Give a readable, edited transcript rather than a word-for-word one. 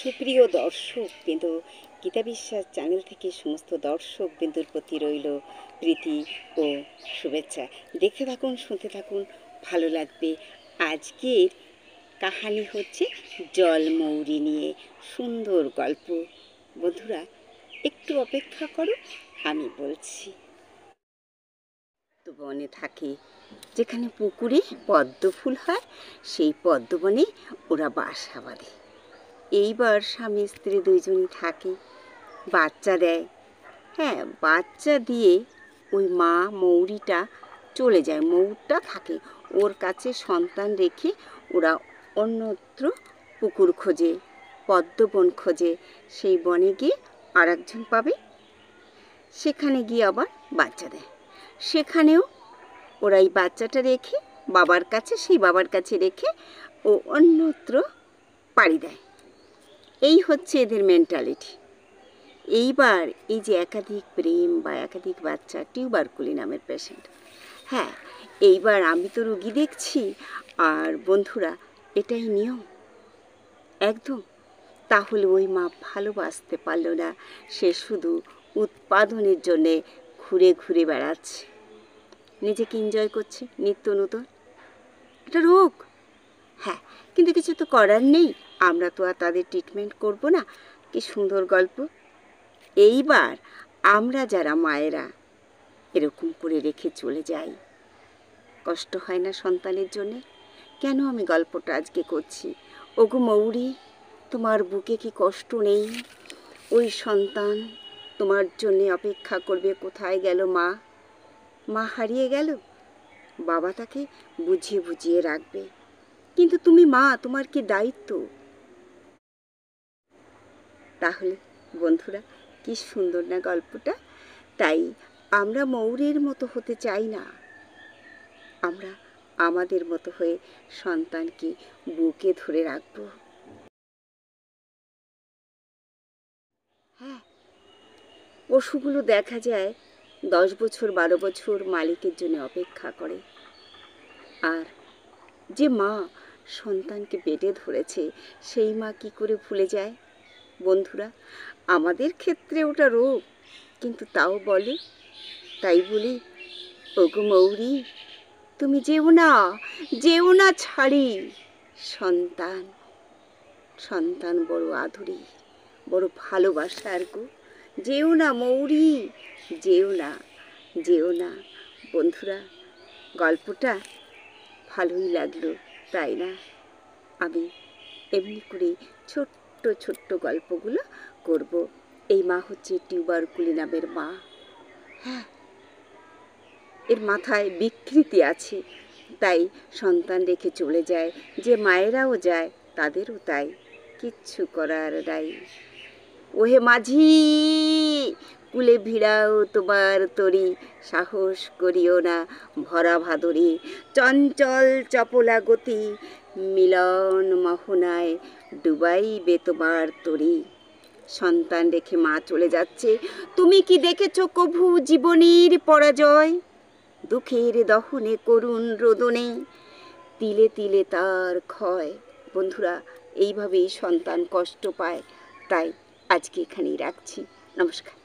সুপ্রিয় দর্শক বিন্দু, গীতা বিশ্বাস চ্যানেল থেকে সমস্ত দর্শক বিন্দুর প্রতি রইল প্রীতি ও শুভেচ্ছা। দেখতে থাকুন, শুনতে থাকুন, ভালো লাগবে। আজকের কাহানি হচ্ছে জলমৌরি নিয়ে, সুন্দর গল্প। বন্ধুরা, একটু অপেক্ষা করো, আমি বলছি। বনে থাকে, যেখানে পুকুরে পদ্ম ফুল হয়, সেই পদ্মবনে ওরা বাসা বাঁধে। এইবার স্বামী স্ত্রী দুইজনই থাকে, বাচ্চা দেয়। হ্যাঁ, বাচ্চা দিয়ে ওই মা মৌরিটা চলে যায়, মৌরটা থাকে ওর কাছে সন্তান রেখে ওরা অন্যত্র পুকুর খোঁজে, পদ্মবন খোঁজে। সেই বনে গিয়ে আর একজন পাবে, সেখানে গিয়ে আবার বাচ্চা দেয়। সেখানেও ওরা এই বাচ্চাটা রেখে বাবার কাছে, সেই বাবার কাছে রেখে ও অন্যত্র পাড়ি দেয়। এই হচ্ছে এদের মেন্টালিটি। এইবার এই যে একাধিক প্রেম বা একাধিক বাচ্চা, টিউবারকুলি নামের পেশেন্ট। হ্যাঁ, এইবার আমি তো রুগী দেখছি, আর বন্ধুরা এটাই নিয়ম একদম। তাহলে ওই মা ভালোবাসতে পারল না, সে শুধু উৎপাদনের জন্যে ঘুরে ঘুরে বেড়াচ্ছে, নিজেকে এনজয় করছে নিত্য নতুন। এটা রোগ। হ্যাঁ, কিন্তু কিছু তো করার নেই, আমরা তো আর তাদের ট্রিটমেন্ট করব না। কি সুন্দর গল্প। এইবার আমরা যারা মায়েরা এরকম করে রেখে চলে যাই, কষ্ট হয় না সন্তানের জন্যে? কেন আমি গল্পটা আজকে করছি? ওগো মৌরি, তোমার বুকে কি কষ্ট নেই? ওই সন্তান তোমার জন্যে অপেক্ষা করবে। কোথায় গেল মা? মা হারিয়ে গেল, বাবা তাকে বুঝিয়ে বুঝিয়ে রাখবে, কিন্তু তুমি মা, তোমার কি দায়িত্ব? তাহলে বন্ধুরা, কি সুন্দর না গল্পটা? তাই আমরা মৌরের মতো হতে চাই না, আমরা আমাদের মতো হয়ে সন্তানকে বুকে ধরে রাখব। হ্যাঁ, পশুগুলো দেখা যায় 10 বছর 12 বছর মালিকের জন্য অপেক্ষা করে, আর যে মা সন্তানকে পেটে ধরেছে, সেই মা কি করে ভুলে যায়? বন্ধুরা, আমাদের ক্ষেত্রে ওটা রোগ, কিন্তু তাও বলে। তাই বলি, ওগো মৌরি, তুমি যেও না, যেও না ছাড়ি। সন্তান, সন্তান বড় আদুরি, বড় ভালোবাসার গো। যেও না মৌরি, যেও না, যেও না। বন্ধুরা, গল্পটা ভালোই লাগলো, তাই না? আমি এমনি করে ছোট্ট ছোট্ট গল্পগুলো করব। এই মা হচ্ছে টিউবারকুলি নামের মা। হ্যাঁ, এর মাথায় বিকৃতি আছে, তাই সন্তান রেখে চলে যায়। যে মায়েরাও যায় তাদেরও তাই, কিচ্ছু করার নাই। ওহে মাঝি, কুলে ভিড়াও তোমার তরি, সাহস করিও না ভরা ভাদরে, চঞ্চল চপলা গতি, মিলন মোহনায় ডুবাইবে তোমার তরি। সন্তান রেখে মা চলে যাচ্ছে। তুমি কি দেখেছ কভু জীবনের পরাজয়? দুঃখের দহনে করুণ রোদনে, তিলে তিলে তার ক্ষয়। বন্ধুরা, এইভাবেই সন্তান কষ্ট পায়। তাই আজকে এখানেই রাখছি। নমস্কার।